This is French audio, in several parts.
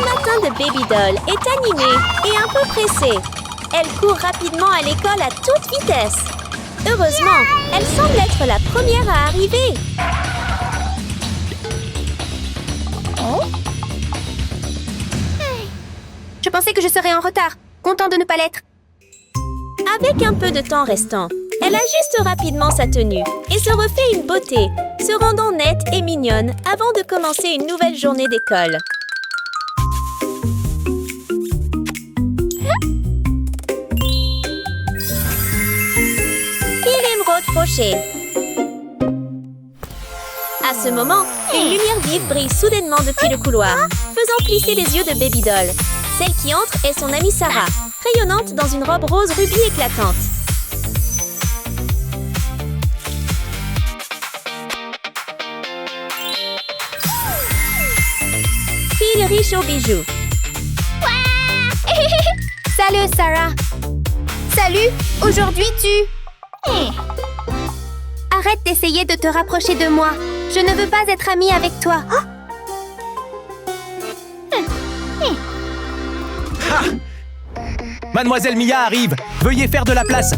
matin de Baby Doll est animé et un peu pressé. Elle court rapidement à l'école à toute vitesse. Heureusement, elle semble être la première à arriver. Je pensais que je serais en retard. Content de ne pas l'être. Avec un peu de temps restant, elle ajuste rapidement sa tenue et se refait une beauté, se rendant nette et mignonne avant de commencer une nouvelle journée d'école. Et l'émeraude fauchée. À ce moment, une lumière vive brille soudainement depuis le couloir, faisant plisser les yeux de Baby Doll. Celle qui entre est son amie Sarah, rayonnante dans une robe rose rubis éclatante. Fille riche aux bijoux. Salut, Sarah. Salut, aujourd'hui tu... Arrête d'essayer de te rapprocher de moi. Je ne veux pas être amie avec toi. Ah! Mademoiselle Mia arrive! Veuillez faire de la place!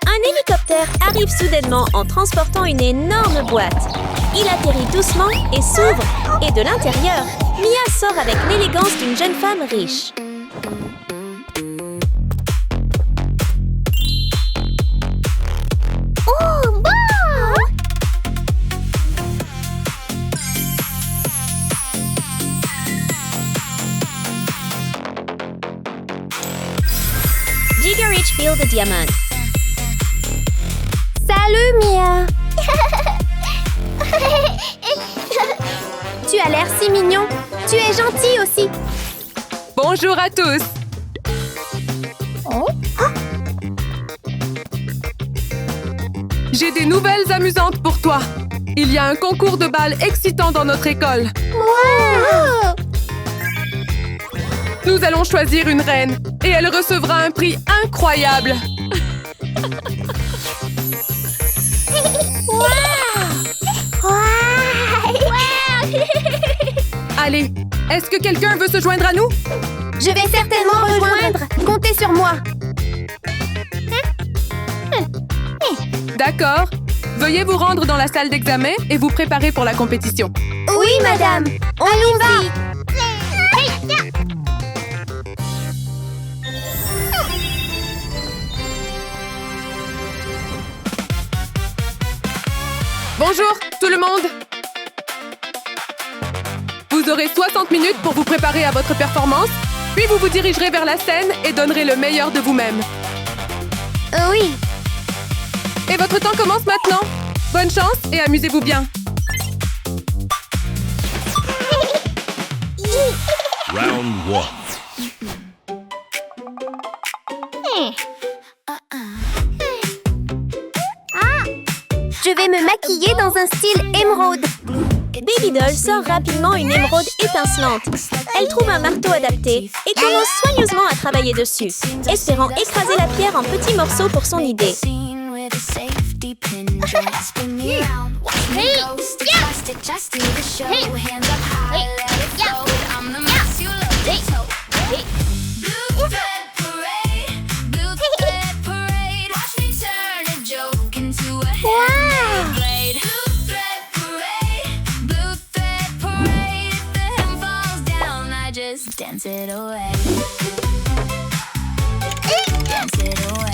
Un hélicoptère arrive soudainement en transportant une énorme boîte. Il atterrit doucement et s'ouvre. Et de l'intérieur, Mia sort avec l'élégance d'une jeune femme riche. Oh, wow! Giga Richfield Diamond. Salut, Mia. Tu as l'air si mignon. Tu es gentil aussi. Bonjour à tous! J'ai des nouvelles amusantes pour toi. Il y a un concours de bal excitant dans notre école. Wow! Nous allons choisir une reine et elle recevra un prix incroyable. Allez, est-ce que quelqu'un veut se joindre à nous? Je vais certainement rejoindre. Comptez sur moi. D'accord. Veuillez vous rendre dans la salle d'examen et vous préparer pour la compétition. Oui, madame. On y va. Bonjour, tout le monde! Vous aurez 60 minutes pour vous préparer à votre performance, puis vous vous dirigerez vers la scène et donnerez le meilleur de vous-même. Oui. Et votre temps commence maintenant. Bonne chance et amusez-vous bien. Round 1. Je vais me maquiller dans un style émeraude. Baby Doll sort rapidement une émeraude étincelante. Elle trouve un marteau adapté et commence soigneusement à travailler dessus, espérant écraser la pierre en petits morceaux pour son idée. Dance it away. Dance it away.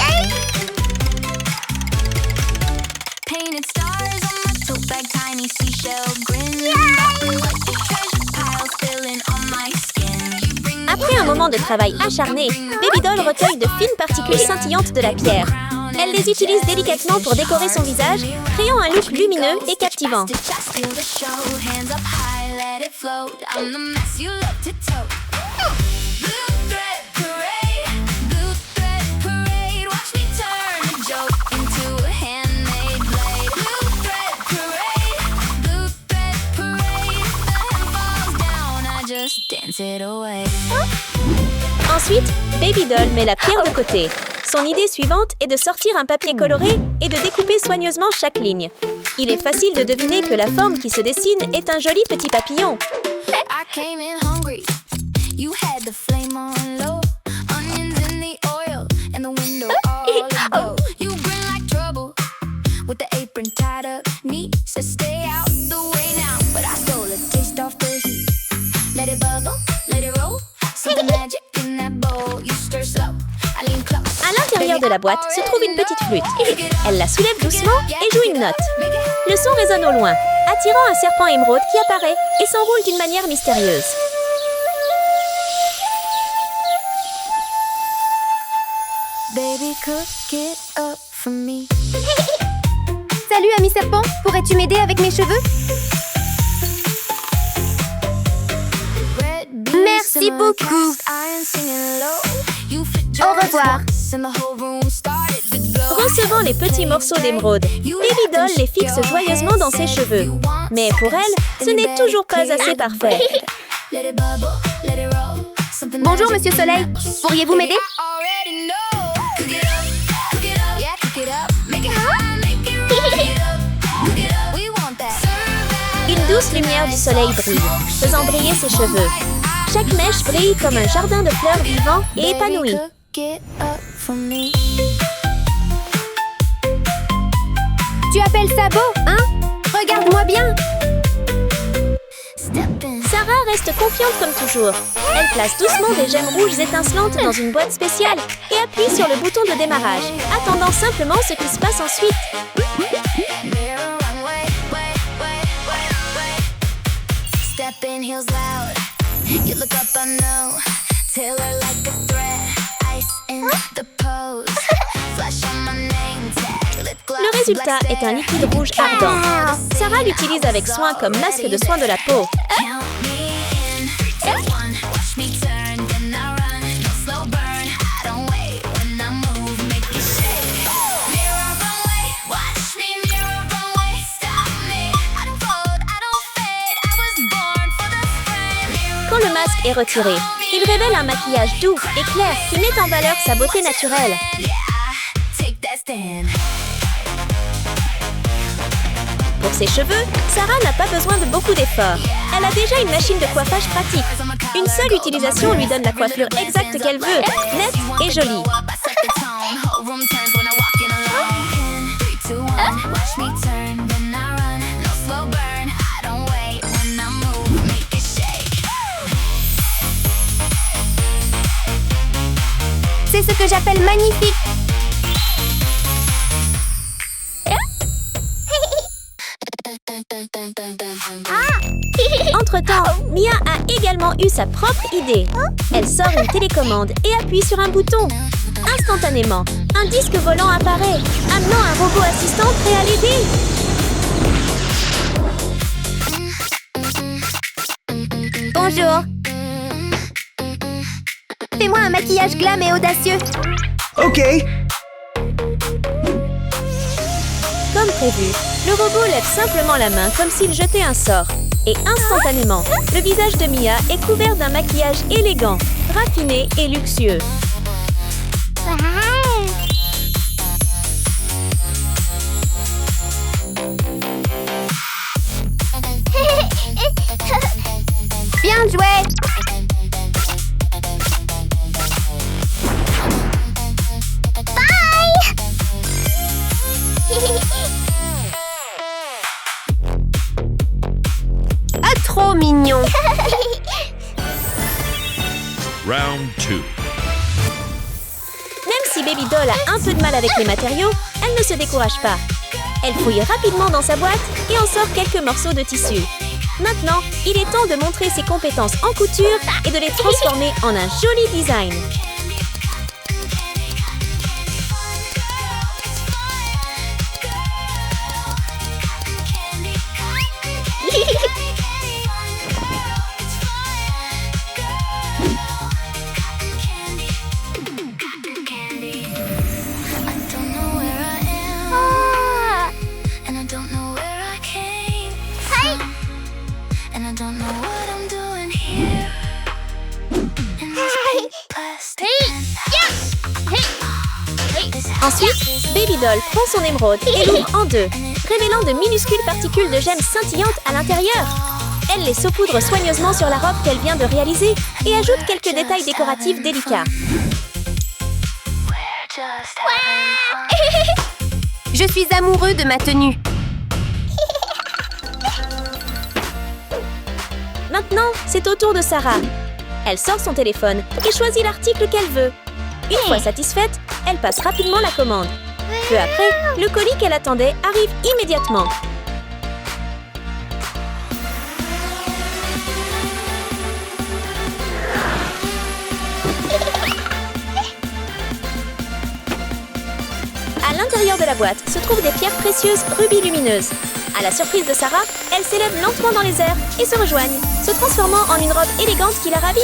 Painted stars on my tote bag, tiny seashell grin. Treasure piles filling on my skin. Après un moment de travail acharné, Baby Doll recueille de fines particules scintillantes de la pierre. Elle les utilise délicatement pour décorer son visage, créant un look lumineux et captivant. Ensuite, Baby Doll met la pierre de côté. Son idée suivante est de sortir un papier coloré et de découper soigneusement chaque ligne. Il est facile de deviner que la forme qui se dessine est un joli petit papillon. came in hungry. You had the flame on low, onions in the oil, and the window all aglow. You grin like trouble, with the apron tied up neat. Said stay out the way now, but I stole a taste off the heat. Let it bubble, let it roll, something magic in that bowl. You stir slow, I lean close. À l'intérieur de la boîte se trouve une petite flûte. Elle la soulève doucement et joue une note. Le son résonne au loin, attirant un serpent émeraude qui apparaît et s'enroule d'une manière mystérieuse. Baby, cook it up for me. Salut, ami serpent. Pourrais-tu m'aider avec mes cheveux? Merci beaucoup. Au revoir. Recevant les petits morceaux d'émeraude, Baby Doll les fixe joyeusement dans ses cheveux. Mais pour elle, ce n'est toujours pas assez parfait. Bonjour, Monsieur Soleil. Pourriez-vous m'aider? Une douce lumière du soleil brille, faisant briller ses cheveux. Chaque mèche brille comme un jardin de fleurs vivant et épanoui. Tu appelles ça beau, hein? Regarde-moi bien. Sarah reste confiante comme toujours. Elle place doucement des gemmes rouges étincelantes dans une boîte spéciale et appuie sur le bouton de démarrage, attendant simplement ce qui se passe ensuite. Le résultat est un liquide rouge ardent. Sarah l'utilise avec soin comme masque de soin de la peau. Quand le masque est retiré, il révèle un maquillage doux et clair qui met en valeur sa beauté naturelle. Pour ses cheveux, Sarah n'a pas besoin de beaucoup d'efforts. Elle a déjà une machine de coiffage pratique. Une seule utilisation lui donne la coiffure exacte qu'elle veut, nette et jolie. C'est ce que j'appelle magnifique. Entre-temps, Mia a également eu sa propre idée. Elle sort une télécommande et appuie sur un bouton. Instantanément, un disque volant apparaît, amenant un robot assistant prêt à l'aider. Bonjour. Fais-moi un maquillage glam et audacieux. OK. Comme prévu, le robot lève simplement la main comme s'il jetait un sort. Et instantanément, le visage de Mia est couvert d'un maquillage élégant, raffiné et luxueux. Bien joué. Ah, trop mignon. Round 2. Même si Baby Doll a un peu de mal avec les matériaux, elle ne se décourage pas. Elle fouille rapidement dans sa boîte et en sort quelques morceaux de tissu. Maintenant, il est temps de montrer ses compétences en couture et de les transformer en un joli design. Ensuite, Baby Doll prend son émeraude et l'ouvre en deux, révélant de minuscules particules de gemmes scintillantes à l'intérieur. Elle les saupoudre soigneusement sur la robe qu'elle vient de réaliser et ajoute quelques détails décoratifs délicats. Je suis amoureux de ma tenue. Maintenant, c'est au tour de Sarah. Elle sort son téléphone et choisit l'article qu'elle veut. Une fois satisfaite, elle passe rapidement la commande. Peu après, le colis qu'elle attendait arrive immédiatement. À l'intérieur de la boîte se trouvent des pierres précieuses rubis lumineuses. À la surprise de Sarah, elles s'élèvent lentement dans les airs et se rejoignent, se transformant en une robe élégante qui la ravit.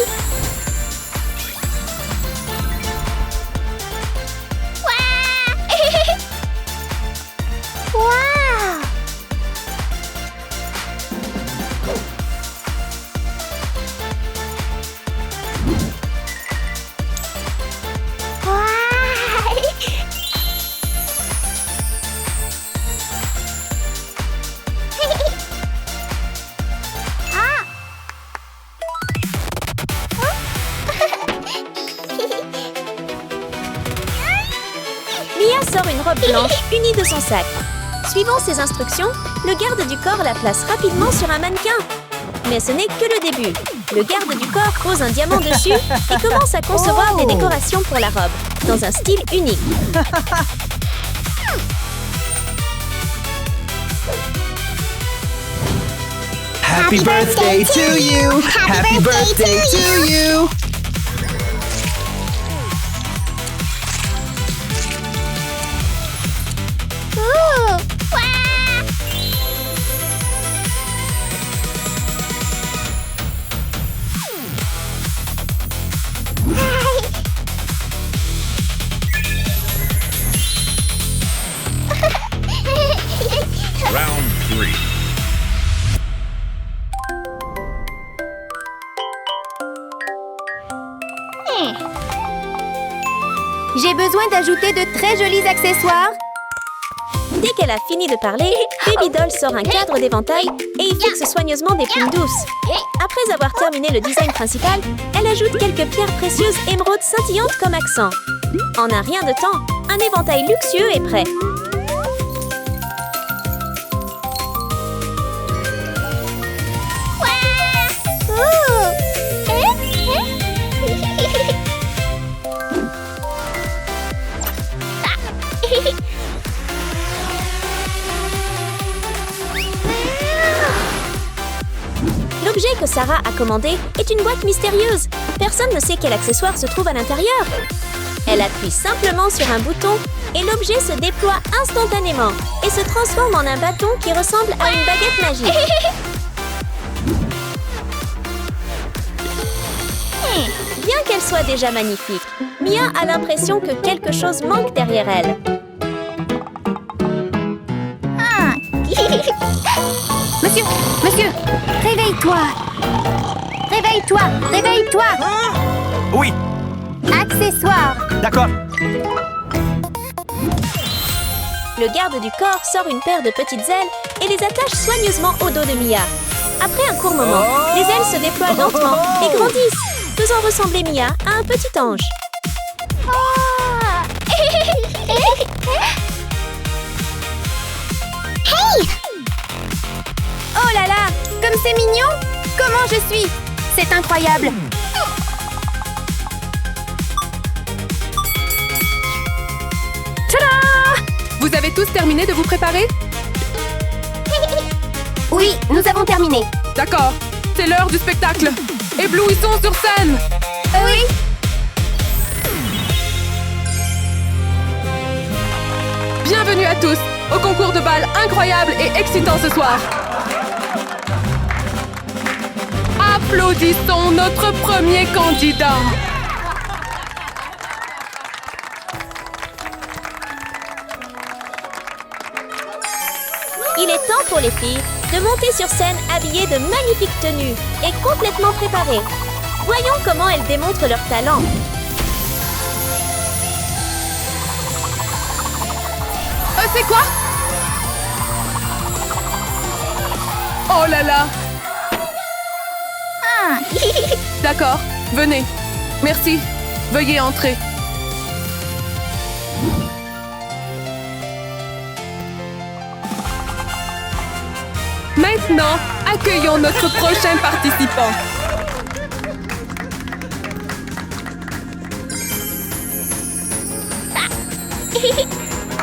Mia sort une robe blanche unie de son sac. Suivant ses instructions, le garde du corps la place rapidement sur un mannequin. Mais ce n'est que le début. Le garde du corps pose un diamant dessus et commence à concevoir des décorations pour la robe, dans un style unique. Happy birthday to you! Happy birthday to you! Round 3. J'ai besoin d'ajouter de très jolis accessoires. Dès qu'elle a fini de parler, Baby Doll sort un cadre d'éventail et y fixe soigneusement des plumes douces. Après avoir terminé le design principal, elle ajoute quelques pierres précieuses émeraudes scintillantes comme accent. En un rien de temps, un éventail luxueux est prêt. L'objet que Sarah a commandé est une boîte mystérieuse. Personne ne sait quel accessoire se trouve à l'intérieur. Elle appuie simplement sur un bouton et l'objet se déploie instantanément et se transforme en un bâton qui ressemble à une baguette magique. Bien qu'elle soit déjà magnifique, Mia a l'impression que quelque chose manque derrière elle. Monsieur, réveille-toi. Réveille-toi, réveille-toi. Oui, Accessoires. d'accord. Le garde du corps sort une paire de petites ailes et les attache soigneusement au dos de Mia. Après un court moment, les ailes se déploient lentement et grandissent, faisant ressembler Mia à un petit ange. Oh là là, comme c'est mignon. Comment je suis? C'est incroyable. Tada! Vous avez tous terminé de vous préparer? Oui, nous avons terminé. D'accord, c'est l'heure du spectacle. Éblouissons sur scène. Oui. Bienvenue à tous au concours de bal incroyable et excitant ce soir. Applaudissons notre premier candidat. Il est temps pour les filles de monter sur scène habillées de magnifiques tenues et complètement préparées. Voyons comment elles démontrent leur talent. C'est quoi? Oh là là! D'accord, venez. Merci. Veuillez entrer. Maintenant, accueillons notre prochain participant.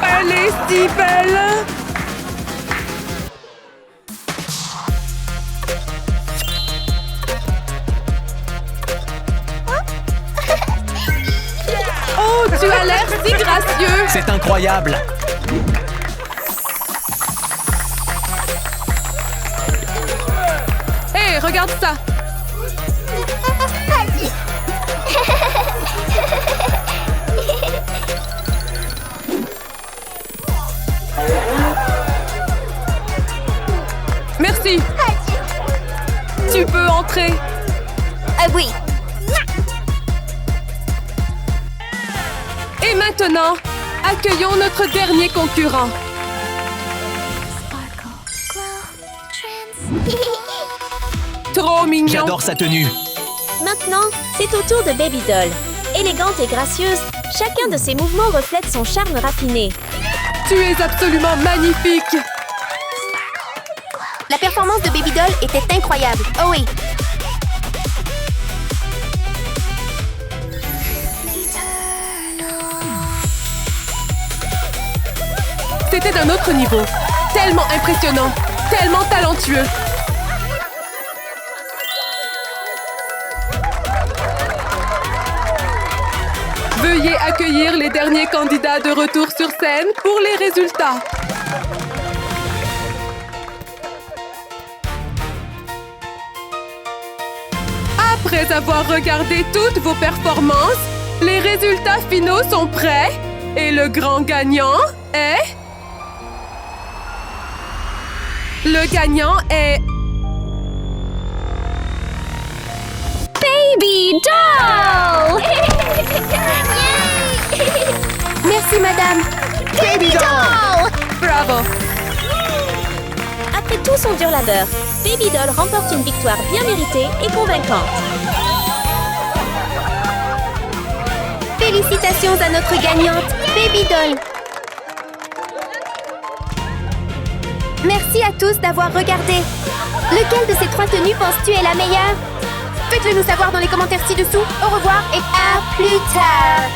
Elle est si belle! Oh, tu as l'air si gracieux! C'est incroyable! Hé, regarde ça! Merci! Tu peux entrer! Oui. Et maintenant, accueillons notre dernier concurrent. Trop mignon! J'adore sa tenue! Maintenant, c'est au tour de Baby Doll. Élégante et gracieuse, chacun de ses mouvements reflète son charme raffiné. Tu es absolument magnifique! La performance de Baby Doll était incroyable. Oh oui. C'était d'un autre niveau. Tellement impressionnant, tellement talentueux. Veuillez accueillir les derniers candidats de retour sur scène pour les résultats. Après avoir regardé toutes vos performances, les résultats finaux sont prêts et le grand gagnant est... Le gagnant est... Baby Doll! Merci, madame. Baby Doll! Bravo! Après tout son dur labeur, Baby Doll remporte une victoire bien méritée et convaincante. Félicitations à notre gagnante, Baby Doll. Merci à tous d'avoir regardé. Lequel de ces 3 tenues penses-tu est la meilleure? Faites-le nous savoir dans les commentaires ci-dessous. Au revoir et à plus tard.